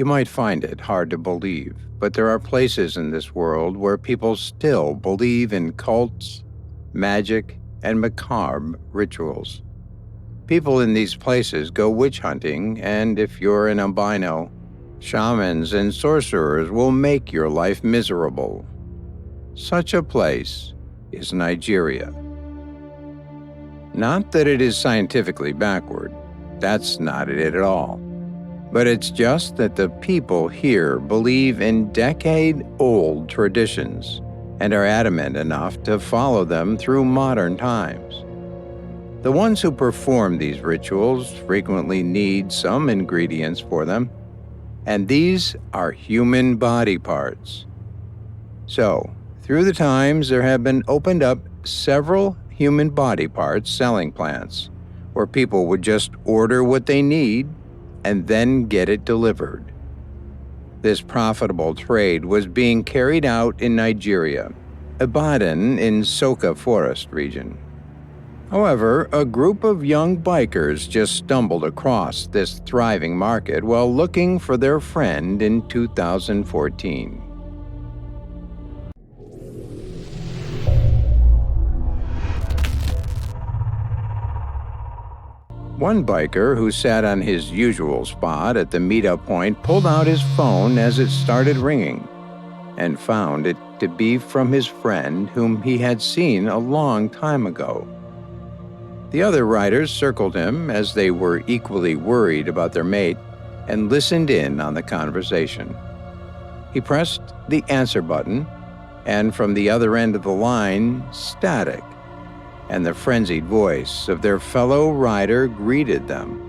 You might find it hard to believe, but there are places in this world where people still believe in cults, magic, and macabre rituals. People in these places go witch hunting, and if you're an albino, shamans and sorcerers will make your life miserable. Such a place is Nigeria. Not that it is scientifically backward, that's not it at all. But it's just that the people here believe in decade-old traditions and are adamant enough to follow them through modern times. The ones who perform these rituals frequently need some ingredients for them, and these are human body parts. So, through the times, there have been opened up several human body parts selling plants, where people would just order what they need and then get it delivered. This profitable trade was being carried out in Nigeria, Ibadan in Soka forest region. However, a group of young bikers just stumbled across this thriving market while looking for their friend in 2014. One biker who sat on his usual spot at the meetup point pulled out his phone as it started ringing and found it to be from his friend whom he had seen a long time ago. The other riders circled him as they were equally worried about their mate and listened in on the conversation. He pressed the answer button, and from the other end of the line, static and the frenzied voice of their fellow rider greeted them.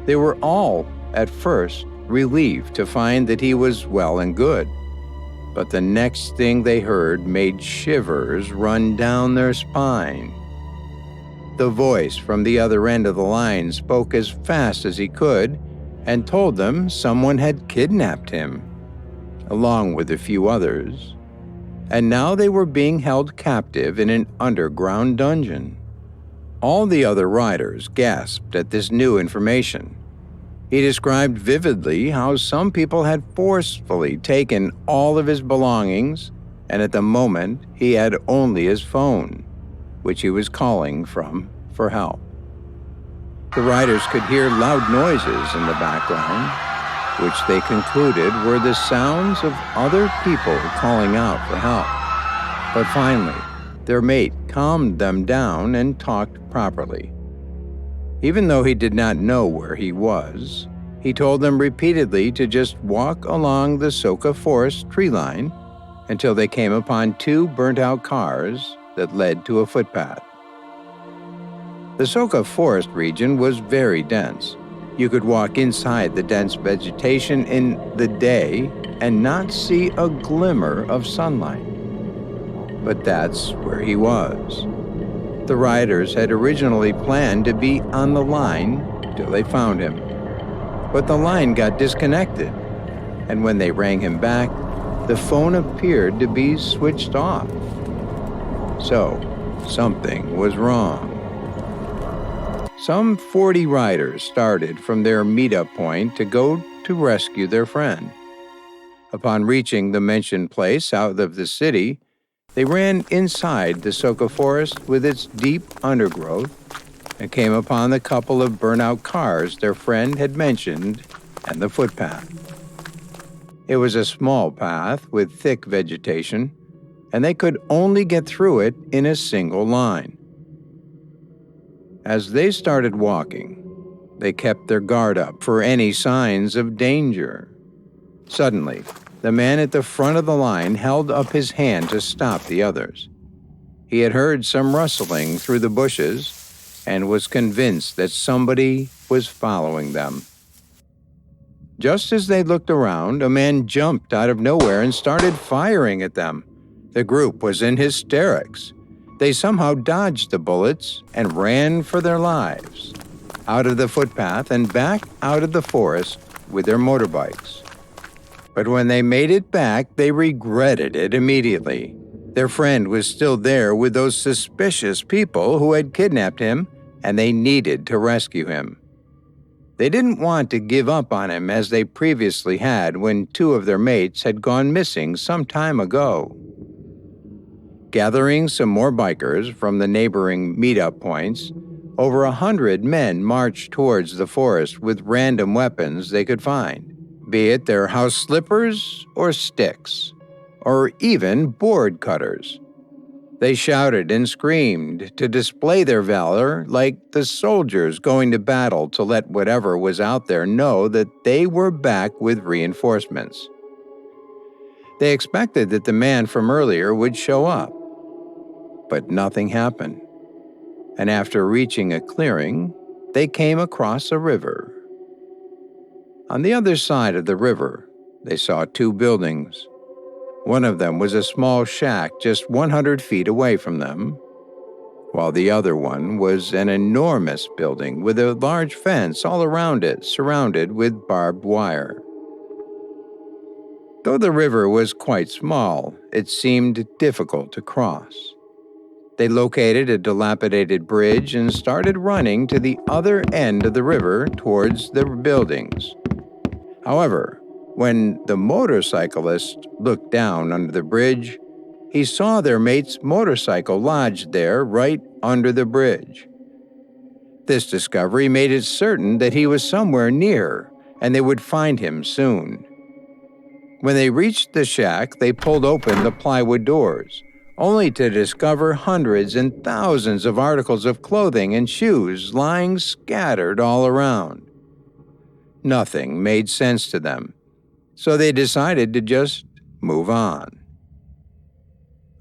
They were all, at first, relieved to find that he was well and good, but the next thing they heard made shivers run down their spine. The voice from the other end of the line spoke as fast as he could and told them someone had kidnapped him, along with a few others, and now they were being held captive in an underground dungeon. All the other riders gasped at this new information. He described vividly how some people had forcefully taken all of his belongings, and at the moment he had only his phone, which he was calling from for help. The riders could hear loud noises in the background, which they concluded were the sounds of other people calling out for help. But finally, their mate calmed them down and talked properly. Even though he did not know where he was, he told them repeatedly to just walk along the Soka forest tree line until they came upon two burnt-out cars that led to a footpath. The Soka forest region was very dense. You could walk inside the dense vegetation in the day and not see a glimmer of sunlight. But that's where he was. The riders had originally planned to be on the line till they found him. But the line got disconnected, and when they rang him back, the phone appeared to be switched off. So, something was wrong. Some 40 riders started from their meetup point to go to rescue their friend. Upon reaching the mentioned place out of the city, they ran inside the Soka forest with its deep undergrowth and came upon the couple of burnt-out cars their friend had mentioned and the footpath. It was a small path with thick vegetation, and they could only get through it in a single line. As they started walking, they kept their guard up for any signs of danger. Suddenly, the man at the front of the line held up his hand to stop the others. He had heard some rustling through the bushes and was convinced that somebody was following them. Just as they looked around, a man jumped out of nowhere and started firing at them. The group was in hysterics. They somehow dodged the bullets and ran for their lives, out of the footpath and back out of the forest with their motorbikes. But when they made it back, they regretted it immediately. Their friend was still there with those suspicious people who had kidnapped him, and they needed to rescue him. They didn't want to give up on him as they previously had when two of their mates had gone missing some time ago. Gathering some more bikers from the neighboring meetup points, over 100 men marched towards the forest with random weapons they could find, be it their house slippers or sticks, or even board cutters. They shouted and screamed to display their valor like the soldiers going to battle to let whatever was out there know that they were back with reinforcements. They expected that the man from earlier would show up, but nothing happened. And after reaching a clearing, they came across a river. On the other side of the river, they saw two buildings. One of them was a small shack just 100 feet away from them, while the other one was an enormous building with a large fence all around it, surrounded with barbed wire. Though the river was quite small, it seemed difficult to cross. They located a dilapidated bridge and started running to the other end of the river towards the buildings. However, when the motorcyclist looked down under the bridge, he saw their mate's motorcycle lodged there right under the bridge. This discovery made it certain that he was somewhere near, and they would find him soon. When they reached the shack, they pulled open the plywood doors, only to discover hundreds and thousands of articles of clothing and shoes lying scattered all around. Nothing made sense to them, so they decided to just move on.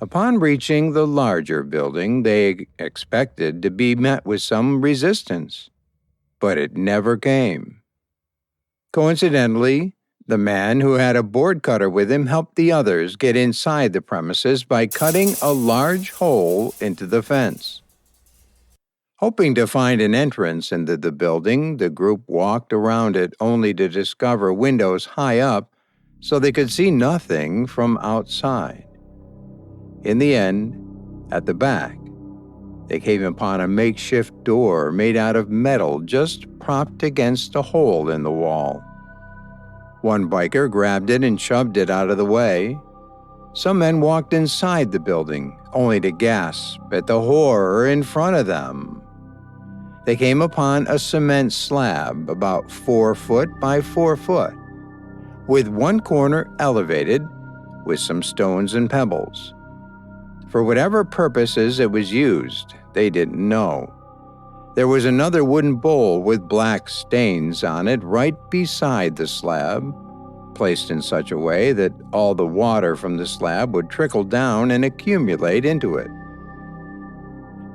Upon reaching the larger building, they expected to be met with some resistance, but it never came. Coincidentally, the man who had a board cutter with him helped the others get inside the premises by cutting a large hole into the fence. Hoping to find an entrance into the building, the group walked around it only to discover windows high up so they could see nothing from outside. In the end, at the back, they came upon a makeshift door made out of metal just propped against a hole in the wall. One biker grabbed it and shoved it out of the way. Some men walked inside the building, only to gasp at the horror in front of them. They came upon a cement slab about 4 foot by 4 foot, with one corner elevated with some stones and pebbles. For whatever purposes it was used, they didn't know. There was another wooden bowl with black stains on it right beside the slab, placed in such a way that all the water from the slab would trickle down and accumulate into it.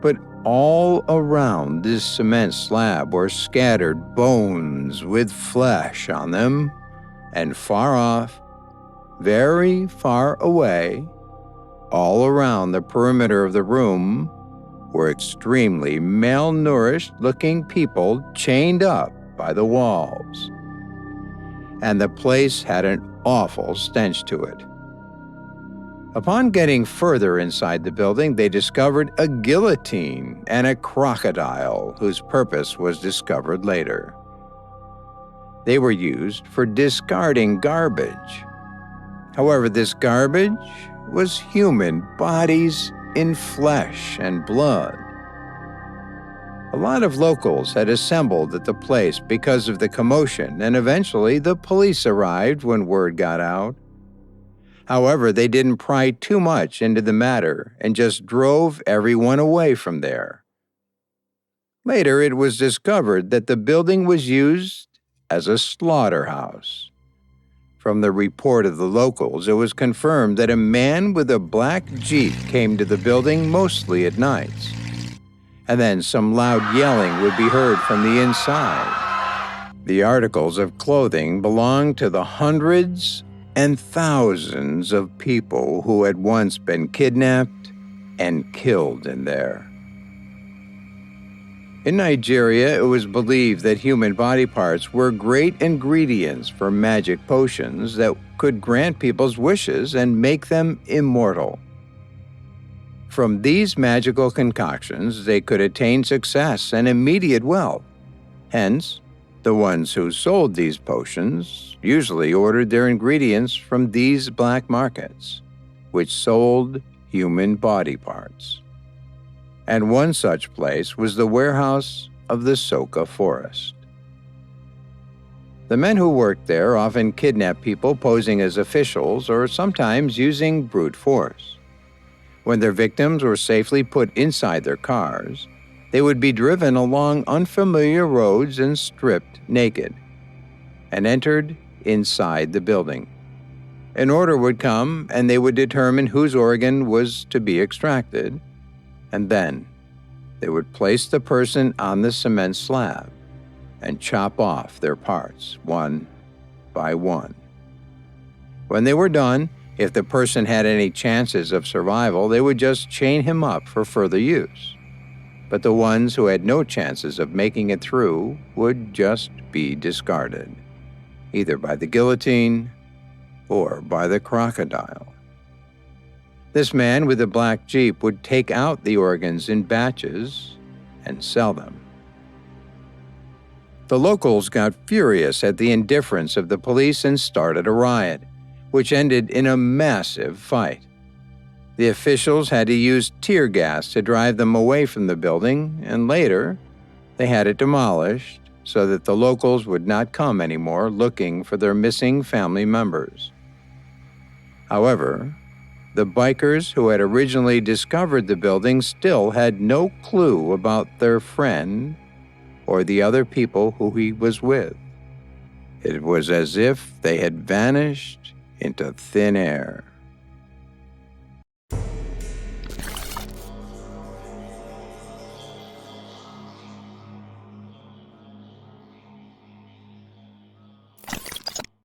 But all around this cement slab were scattered bones with flesh on them, and far off, very far away, all around the perimeter of the room, were extremely malnourished-looking people chained up by the walls. And the place had an awful stench to it. Upon getting further inside the building, they discovered a guillotine and a crocodile whose purpose was discovered later. They were used for discarding garbage. However, this garbage was human bodies in flesh and blood. A lot of locals had assembled at the place because of the commotion, and eventually the police arrived when word got out. However, they didn't pry too much into the matter and just drove everyone away from there. Later, it was discovered that the building was used as a slaughterhouse. From the report of the locals, it was confirmed that a man with a black Jeep came to the building mostly at nights, and then some loud yelling would be heard from the inside. The articles of clothing belonged to the hundreds and thousands of people who had once been kidnapped and killed in there. In Nigeria, it was believed that human body parts were great ingredients for magic potions that could grant people's wishes and make them immortal. From these magical concoctions, they could attain success and immediate wealth. Hence, The ones who sold these potions usually ordered their ingredients from these black markets, which sold human body parts. And one such place was the warehouse of the Soka forest. The men who worked there often kidnapped people posing as officials or sometimes using brute force. When their victims were safely put inside their cars, they would be driven along unfamiliar roads and stripped naked, and entered inside the building. An order would come and they would determine whose organ was to be extracted, and then they would place the person on the cement slab and chop off their parts one by one. When they were done, if the person had any chances of survival, they would just chain him up for further use. But the ones who had no chances of making it through would just be discarded, either by the guillotine or by the crocodile. This man with the black Jeep would take out the organs in batches and sell them. The locals got furious at the indifference of the police and started a riot, which ended in a massive fight. The officials had to use tear gas to drive them away from the building, and later, they had it demolished so that the locals would not come anymore looking for their missing family members. However, the bikers who had originally discovered the building still had no clue about their friend or the other people who he was with. It was as if they had vanished into thin air.